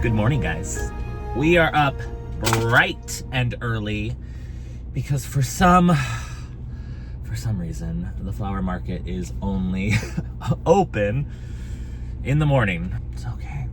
Good morning, guys. We are up bright and early because for some reason the flower market is only open in the morning. It's okay.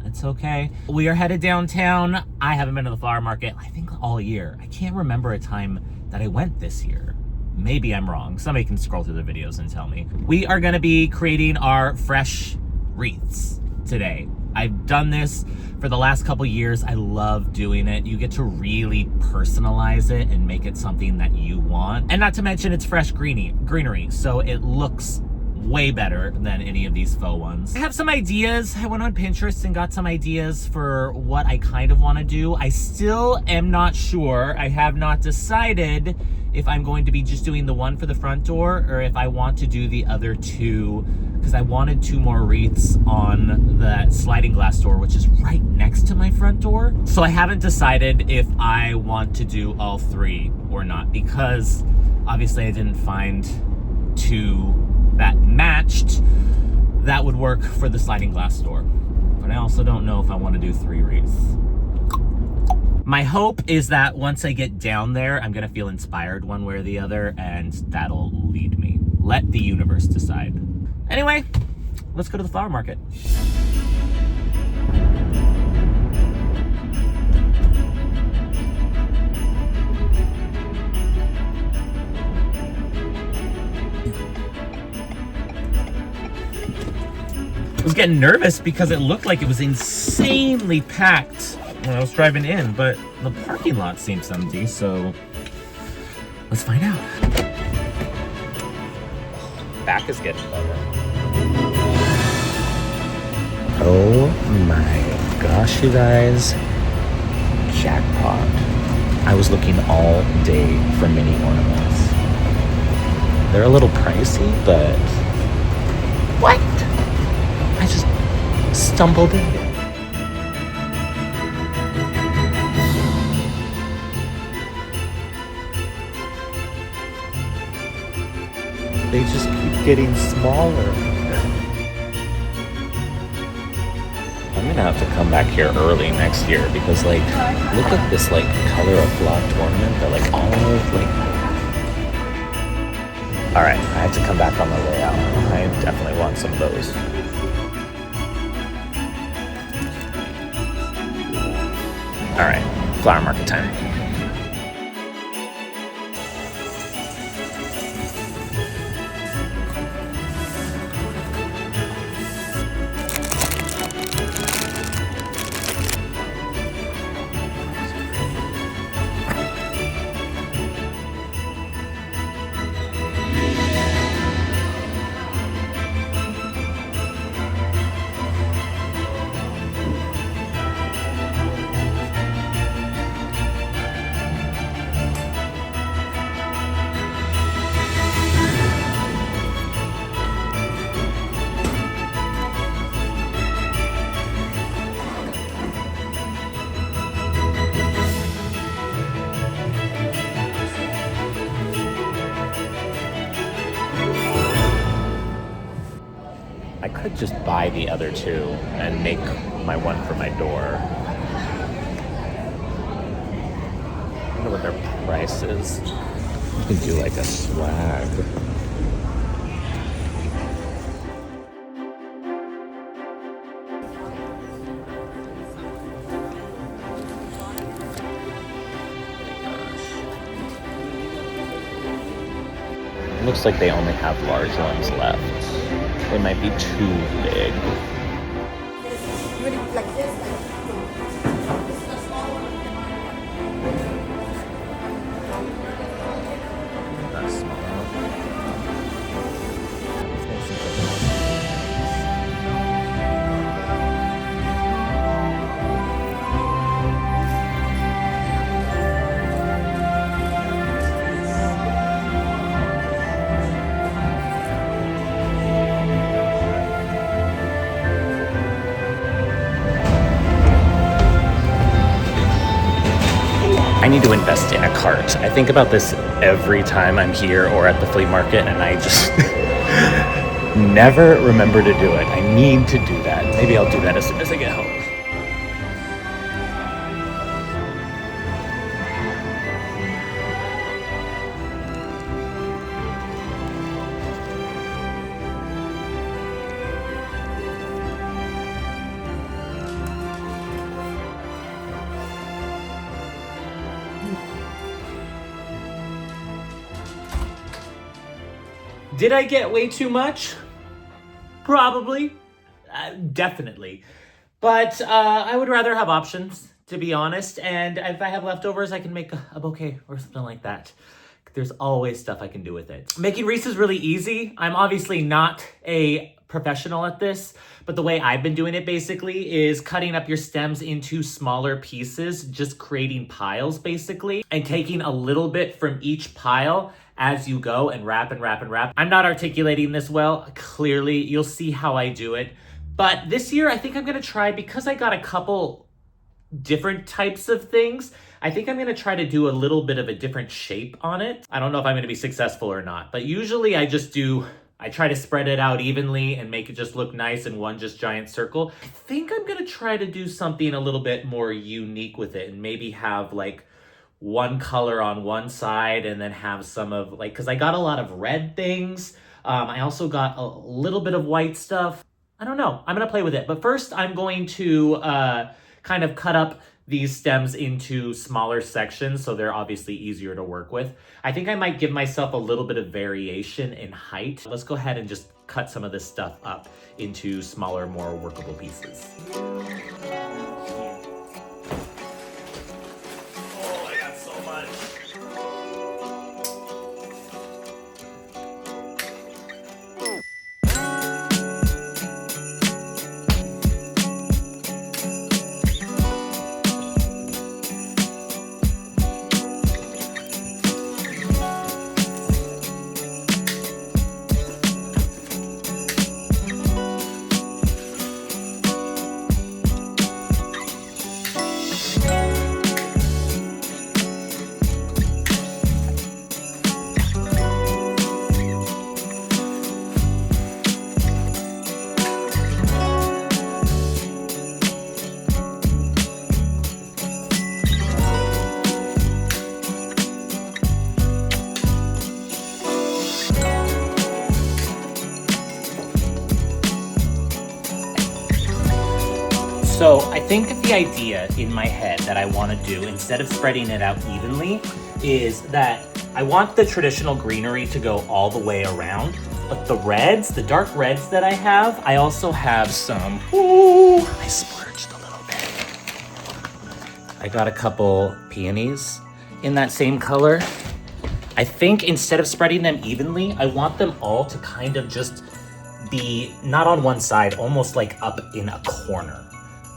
It's okay. We are headed downtown. I haven't been to the flower market, I think, all year. I can't remember a time that I went this year. Maybe I'm wrong. Somebody can scroll through the videos and tell me. We are gonna be creating our fresh wreaths today. I've done this for the last couple years. I love doing it. You get to really personalize it and make it something that you want. And not to mention it's fresh greenery, so it looks way better than any of these faux ones. I have some ideas. I went on Pinterest and got some ideas for what I kind of want to do. I still am not sure. I have not decided if I'm going to be just doing the one for the front door or if I want to do the other two, because I wanted 2 more wreaths on that sliding glass door, which is right next to my front door. So I haven't decided if I want to do all 3 or not, because obviously I didn't find 2 that matched that would work for the sliding glass door. But I also don't know if I want to do 3 wreaths. My hope is that once I get down there, I'm gonna feel inspired one way or the other, and that'll lead me. Let the universe decide. Anyway, let's go to the flower market. I was getting nervous because it looked like it was insanely packed when I was driving in, but the parking lot seems empty, so let's find out. Back is getting better. Oh my gosh, you guys. Jackpot. I was looking all day for mini ornaments. They're a little pricey, but what? I just stumbled in. They just keep getting smaller. I'm gonna have to come back here early next year because, like, look at this, like, color of blocked ornament. They're like all like. All right, I have to come back on the way out. I definitely want some of those. All right, flower market time. I could just buy the other 2 and make my one for my door. I wonder what their price is. You can do like a swag. It looks like they only have large ones left. They might be too big. Like this, That's small. I need to invest in a cart. I think about this every time I'm here or at the flea market, and I just never remember to do it. I need to do that. Maybe I'll do that as soon as I get home. Did I get way too much? Probably. Definitely. But I would rather have options, to be honest. And if I have leftovers, I can make a bouquet or something like that. There's always stuff I can do with it. Making wreaths is really easy. I'm obviously not a professional at this, but the way I've been doing it basically is cutting up your stems into smaller pieces, just creating piles basically, and taking a little bit from each pile as you go and wrap and wrap and wrap. I'm not articulating this well. Clearly, you'll see how I do it. But this year, I think I'm gonna try, because I got a couple different types of things, I think I'm gonna try to do a little bit of a different shape on it. I don't know if I'm gonna be successful or not, but usually I try to spread it out evenly and make it just look nice in one just giant circle. I think I'm gonna try to do something a little bit more unique with it and maybe have like one color on one side and then have some of like, cause I got a lot of red things. I also got a little bit of white stuff. I don't know, I'm gonna play with it. But first I'm going to kind of cut up these stems into smaller sections so they're obviously easier to work with. I think I might give myself a little bit of variation in height. Let's go ahead and just cut some of this stuff up into smaller, more workable pieces. Oh, I got so much. So I think the idea in my head that I want to do, instead of spreading it out evenly, is that I want the traditional greenery to go all the way around. But the reds, the dark reds that I have, I also have some, ooh, I splurged a little bit. I got a couple peonies in that same color. I think instead of spreading them evenly, I want them all to kind of just be, not on one side, almost like up in a corner.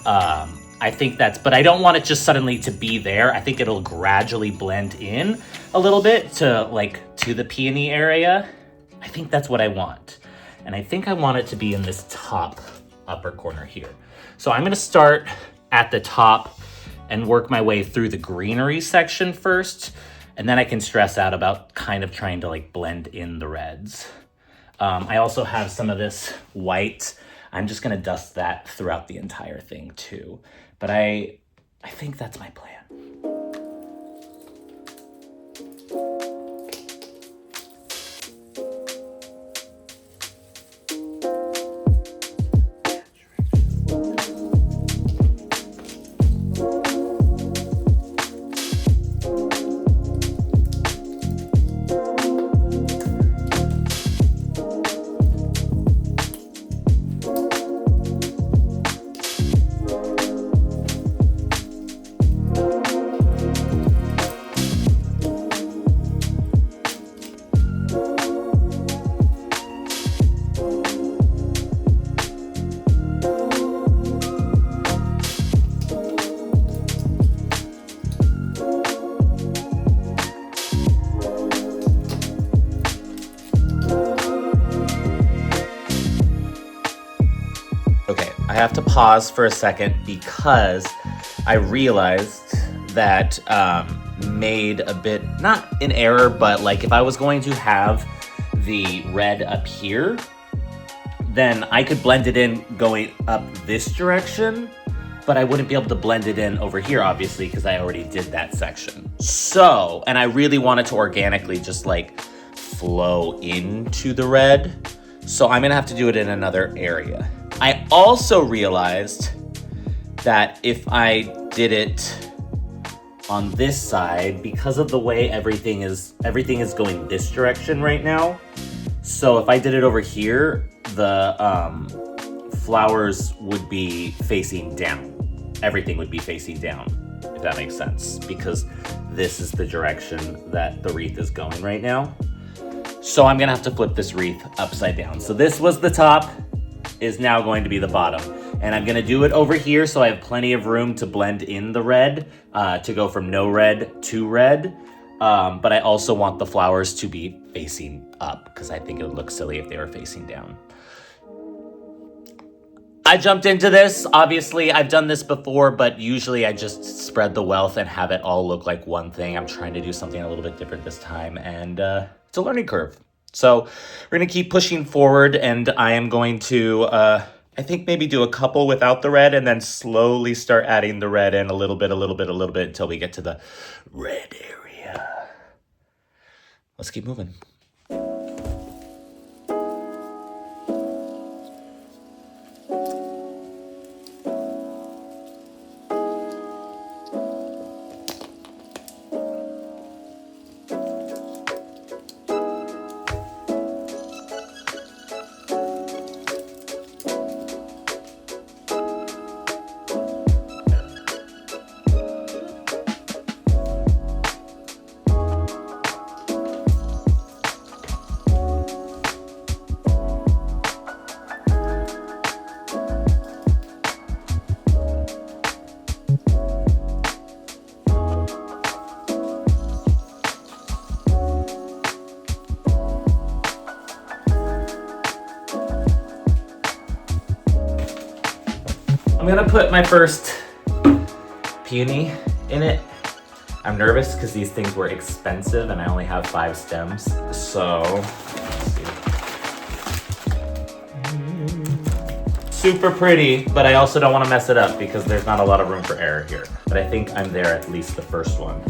I think but I don't want it just suddenly to be there. I think it'll gradually blend in a little bit to the peony area. I think that's what I want. And I think I want it to be in this top upper corner here. So I'm gonna start at the top and work my way through the greenery section first. And then I can stress out about kind of trying to like blend in the reds. I also have some of this white. I'm just gonna dust that throughout the entire thing too. But I think that's my plan. I have to pause for a second because I realized that made a bit, not an error, but like if I was going to have the red up here, then I could blend it in going up this direction, but I wouldn't be able to blend it in over here, obviously, because I already did that section. So, and I really wanted to organically just like flow into the red. So I'm gonna have to do it in another area. I also realized that if I did it on this side, because of the way everything is going this direction right now, So if I did it over here, the flowers would be facing down. Everything would be facing down, if that makes sense, because this is the direction that the wreath is going right now. So I'm gonna have to flip this wreath upside down. So this was the top, is now going to be the bottom. And I'm gonna do it over here so I have plenty of room to blend in the red, to go from no red to red. But I also want the flowers to be facing up because I think it would look silly if they were facing down. I jumped into this. Obviously, I've done this before, but usually I just spread the wealth and have it all look like one thing. I'm trying to do something a little bit different this time, and it's a learning curve. So we're gonna keep pushing forward, and I am going to, I think maybe do a couple without the red, and then slowly start adding the red in a little bit, until we get to the red area. Let's keep moving. I'm gonna put my first peony in it. I'm nervous because these things were expensive and I only have 5 stems. So, let's see. Super pretty, but I also don't want to mess it up because there's not a lot of room for error here. But I think I'm there at least the first one.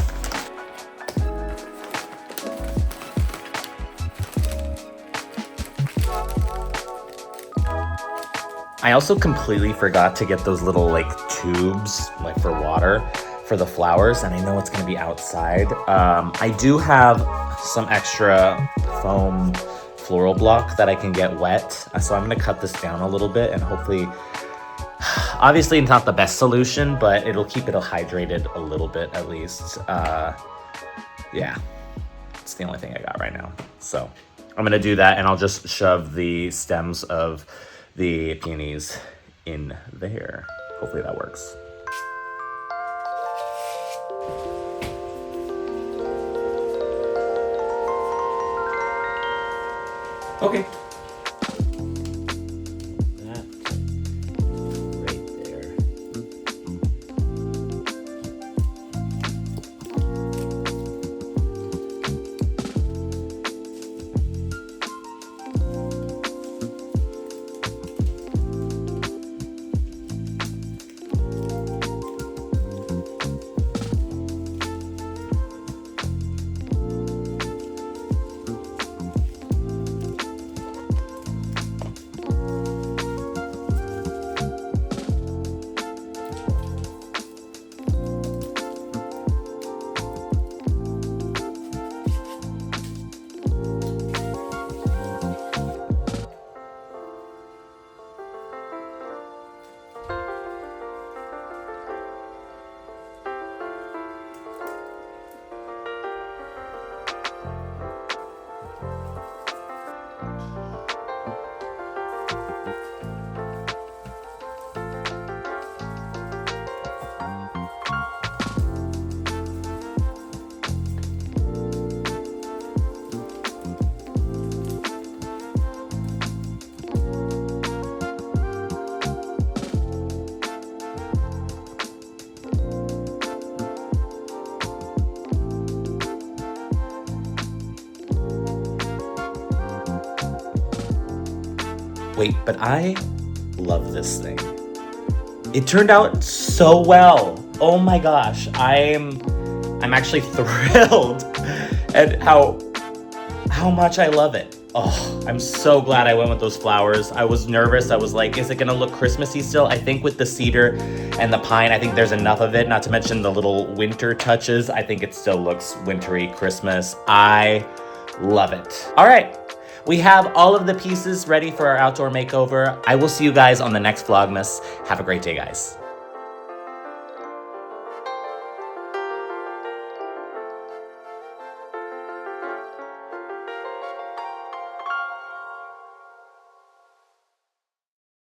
I also completely forgot to get those little like tubes like for water for the flowers, and I know it's gonna be outside. I do have some extra foam floral block that I can get wet, so I'm gonna cut this down a little bit and hopefully, obviously it's not the best solution, but it'll keep it hydrated a little bit at least. Yeah, it's the only thing I got right now. So I'm gonna do that, and I'll just shove the stems of the peonies in there. Hopefully that works. Okay. That right there. Wait, but I love this thing. It turned out so well. Oh my gosh, I'm actually thrilled at how much I love it. Oh, I'm so glad I went with those flowers. I was nervous. I was like, is it gonna look Christmassy still? I think with the cedar and the pine, I think there's enough of it, not to mention the little winter touches. I think it still looks wintry Christmas. I love it. All right. We have all of the pieces ready for our outdoor makeover. I will see you guys on the next Vlogmas. Have a great day, guys.